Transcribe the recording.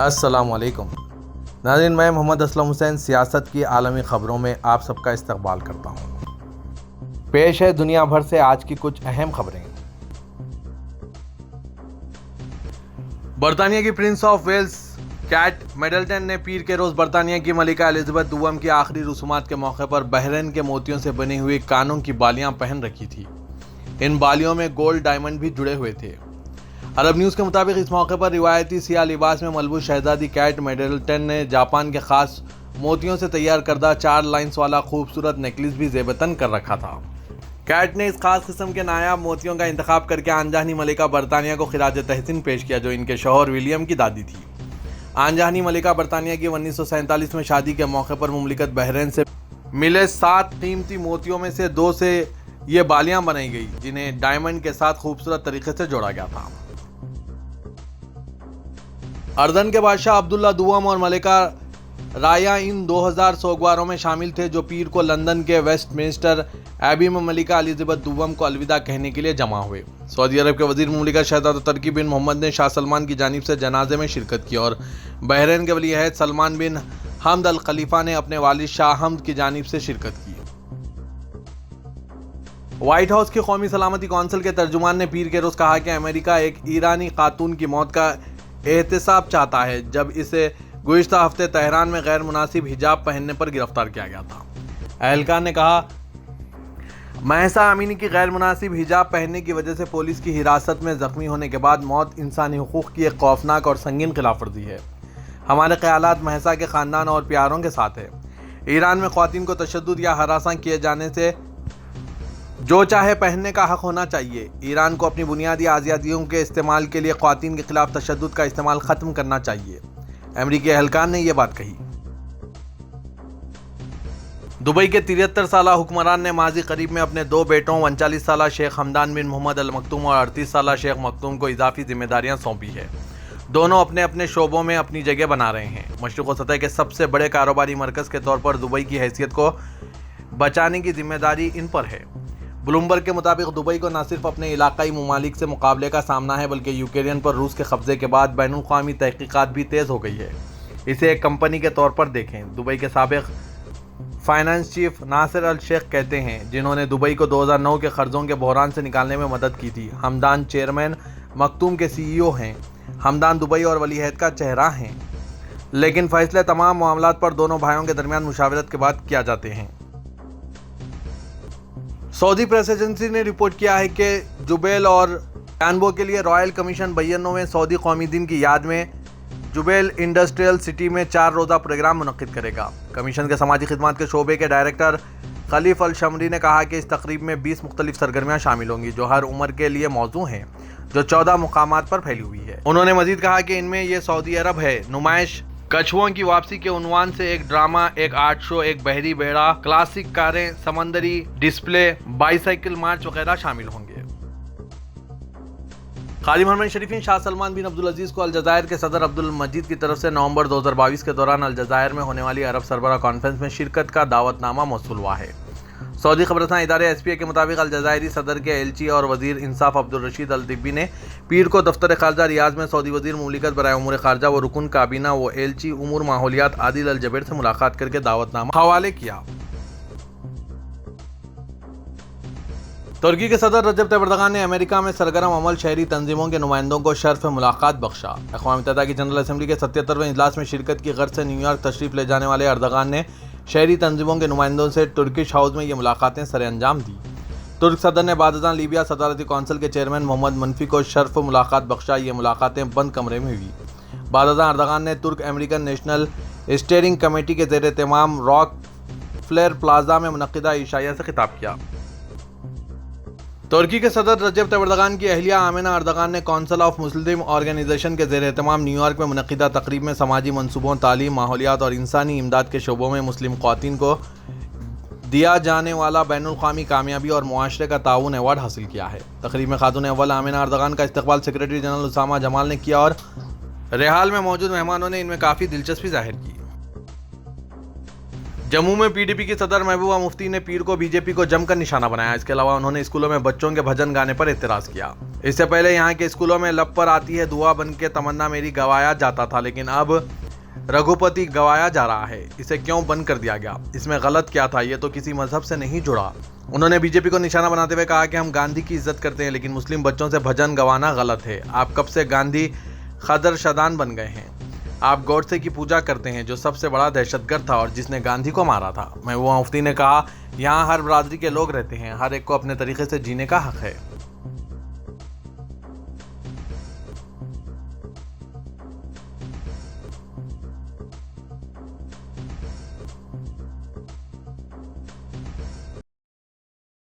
अस्सलामुअलैकुम नाज़रीन, मैं मोहम्मद असलम हुसैन सियासत की आलमी ख़बरों में आप सबका इस्तकबाल करता हूँ। पेश है दुनिया भर से आज की कुछ अहम खबरें। बरतानिया की prince of Wales Kate Middleton ने पीर के रोज़ बरतानिया की मलिका एलिज़ाबेथ दुआम की आखिरी रसूमात के मौके पर बहरीन के मोतियों से बनी हुई कानों की बालियां पहन रखी थी। इन बालियों में गोल्ड डायमंड भी जुड़े हुए थे। अरब न्यूज़ के मुताबिक इस मौके पर रिवायती सियाह लिबास में मलबूस शहजादी कैट मिडलटन ने जापान के खास मोतियों से तैयार करदा 4 लाइन्स वाला खूबसूरत नेकलेस भी जेबतन कर रखा था। कैट ने इस खास किस्म के नायाब मोतियों का इंतखाब करके आनजहानी मलिका बरतानिया को खिराज तहसीन पेश किया, जो इनके शौहर विलियम की दादी थी। आनजहानी मलिका बरतानिया की 1947 में शादी के मौके पर मुमलिकत बहरीन से मिले 7 कीमती मोतियों में से 2 से ये बालियां बनाई गई, जिन्हें डायमंड के साथ खूबसूरत तरीके से जोड़ा गया था। अर्दन के बादशाह अब्दुल्ला दुआम और मलिका राया इन 2000 सोगवारों में शामिल थे, जो पीर को लंदन के वेस्टमिंस्टर एबी में मलिका एलिज़ाबेथ दुआम को अलविदा कहने के लिए जमा हुए। सऊदी अरब के वजीर मुमलिकत शहजादा तुर्की बिन मोहम्मद ने शाह सलमान की जानिब से जनाजे में शिरकत की और बहरीन के वली अहद सलमान बिन हमद अल खलीफा ने अपने वालिद शाह हमद की जानिब से शिरकत की। व्हाइट हाउस की कौमी सलामती कौंसिल के तर्जुमान ने पीर के रोज़ कहा कि अमेरिका एक ईरानी खातून की मौत का एहतसाब चाहता है, जब इसे गुज़िश्ता हफ्ते तेहरान में गैर मुनासिब हिजाब पहनने पर गिरफ्तार किया गया था। एहलकार ने कहा, महसा अमीनी की गैर मुनासिब हिजाब पहनने की वजह से पुलिस की हिरासत में ज़ख्मी होने के बाद मौत इंसानी हुकूक़ की एक खौफनाक और संगीन खिलाफवर्जी है। हमारे ख़यालात महसा के ख़ानदान और प्यारों के साथ है। ईरान में ख़वातीन को तशद्दुद या हरासा किए जाने से जो चाहे पहनने का हक़ होना चाहिए। ईरान को अपनी बुनियादी आज़ादियों के इस्तेमाल के लिए ख़वातीन के खिलाफ तशद्दुद का इस्तेमाल ख़त्म करना चाहिए। अमरीकी एहलकार ने यह बात कही। दुबई के 73 साला हुक्मरान ने माजी करीब में अपने 2 बेटों 39 साला शेख हमदान बिन मोहम्मद अल मखतूम और 38 साला शेख मखतूम को इजाफी जिम्मेदारियां सौंपी है। दोनों अपने अपने शोबों में अपनी जगह बना रहे हैं। मशरिक़ सतह के सबसे बड़े कारोबारी मरकज़ के तौर पर दुबई की हैसियत को बचाने की जिम्मेदारी इन पर है। ब्लूमबर्ग के मुताबिक दुबई को न सिर्फ अपने इलाकाई ममालिक से मुकाबले का सामना है, बल्कि यूक्रेन पर रूस के कब्जे के बाद बैनुल-अक़वामी तहक़ीक़ात भी तेज़ हो गई है। इसे एक कंपनी के तौर पर देखें। दुबई के साबिक़ फाइनेंस चीफ नासिर अल शेख कहते हैं, जिन्होंने दुबई को 2009 के कर्ज़ों के बहरान से निकालने में मदद की थी। हमदान चेयरमैन मखतूम के CEO हैं। हमदान दुबई और वली अहद का चेहरा हैं, लेकिन फ़ैसले तमाम मामलात पर दोनों भाइयों के दरमियान मुशावरत के बाद किया जाते हैं। सऊदी प्रेस एजेंसी ने रिपोर्ट किया है कि जुबैल और कैनबो के लिए रॉयल कमीशन 92वें सऊदी कौमी दिन की याद में जुबैल इंडस्ट्रियल सिटी में 4 रोज़ा प्रोग्राम मुनक्किद करेगा। कमीशन के समाजी खिदमात के शोबे के डायरेक्टर खलीफ अल शमरी ने कहा कि इस तकरीब में 20 मुख्तलिफ सरगर्मियाँ शामिल होंगी, जो हर उम्र के लिए मौजू हैं, जो 14 मुकामात पर फैली हुई है। उन्होंने मजीद कहा कि इनमें यह सऊदी अरब है नुमाइश, कछुओं की वापसी के उन्वान से एक ड्रामा, एक आर्ट शो, एक बहरी बेड़ा, क्लासिक कारें, समंदरी डिस्प्ले, बाईसाइकिल मार्च वगैरह शामिल होंगे। खादिम हरमैन शरीफीन शाह सलमान बिन अब्दुल अजीज़ को अलजायर के सदर अब्दुल मजीद की तरफ से नवंबर 2022 के दौरान अलजायर में होने वाली अरब सरबराह कॉन्फ्रेंस में शिरकत का दावतनामा मौसूल हुआ है। सऊदी खबरसां इदारे SPA के मुताबिक अलजायरी सदर के एलची और वजीर इंसाफ अब्दुल रशीद अल दिब्बी ने पीर को दफ्तर खारजा रियाज में सऊदी वजीर मुमलिकत बराए उमूर खारजा व रुकन काबीना व एलची उमूर माहौलियात आदिल अल जबेर से मुलाकात करके दावतनामा हवाले किया। तुर्की के सदर रजब तैयब एर्दोगान ने अमेरिका में सरगर्म अमल शहरी तंजीमों के नुमाइंदों को शर्फ मुलाकात बख्शा। अक़वाम मुत्तहिदा की जनरल असम्बली के 77वें इजलास में शिरकत की गर्ज से न्यूयॉर्क तशरीफ़ ले जाने वाले एर्दोगान ने शहरी तंजीमों के नुमाइंदों से तुर्किश हाउस में ये मुलाकातें सरेअंजाम दी। तुर्क सदर ने बादशाह लीबिया सदारती कौंसिल के चेयरमैन मोहम्मद मनफी को शर्फ मुलाकात बख्शा। ये मुलाकातें बंद कमरे में हुई। बादशाह एर्दोगान ने तुर्क अमेरिकन नेशनल स्टीयरिंग कमेटी के ज़ेर एहतमाम रॉक फ्लेयर प्लाजा में मुनक्किदा इशाया से खिताब किया। तुर्की के सदर रजब तैयब एर्दोगान की अहलिया आमिना एर्दोगान ने काउंसिल ऑफ मुस्लिम ऑर्गेनाइजेशन के ज़ेर एहतमाम न्यूयॉर्क में मुनक्किदा तकरीब में समाजी मंसूबों, तालीम, माहौलियात और इंसानी इमदाद के शोबों में मुस्लिम ख़वातीन को दिया जाने वाला बैनुल-अक़वामी कामयाबी और मुआशरे का ताउन अवार्ड हासिल किया है। तकरीब में खातून अव्वल आमिना एर्दोगान का इस्तकबाल सेक्रेटरी जनरल उसामा जमाल ने किया और रिहाल में मौजूद मेहमानों ने इनमें काफ़ी दिलचस्पी जाहिर की। जम्मू में पीडीपी की सदर महबूबा मुफ्ती ने पीर को बीजेपी को जमकर निशाना बनाया। इसके अलावा उन्होंने स्कूलों में बच्चों के भजन गाने पर एतराज किया। इससे पहले यहाँ के स्कूलों में लब पर आती है दुआ बन के तमन्ना मेरी गवाया जाता था, लेकिन अब रघुपति गवाया जा रहा है। इसे क्यों बंद कर दिया गया? इसमें गलत क्या था? ये तो किसी मजहब से नहीं जुड़ा। उन्होंने बीजेपी को निशाना बनाते हुए कहा कि हम गांधी की इज्जत करते हैं, लेकिन मुस्लिम बच्चों से भजन गवाना गलत है। आप कब से गांधी खदर शदान बन गए हैं? आप गॉडसे की पूजा करते हैं, जो सबसे बड़ा दहशतगर्द था और जिसने गांधी को मारा था। महबूबा मुफ्ती ने कहा, यहाँ हर बरादरी के लोग रहते हैं, हर एक को अपने तरीके से जीने का हक है।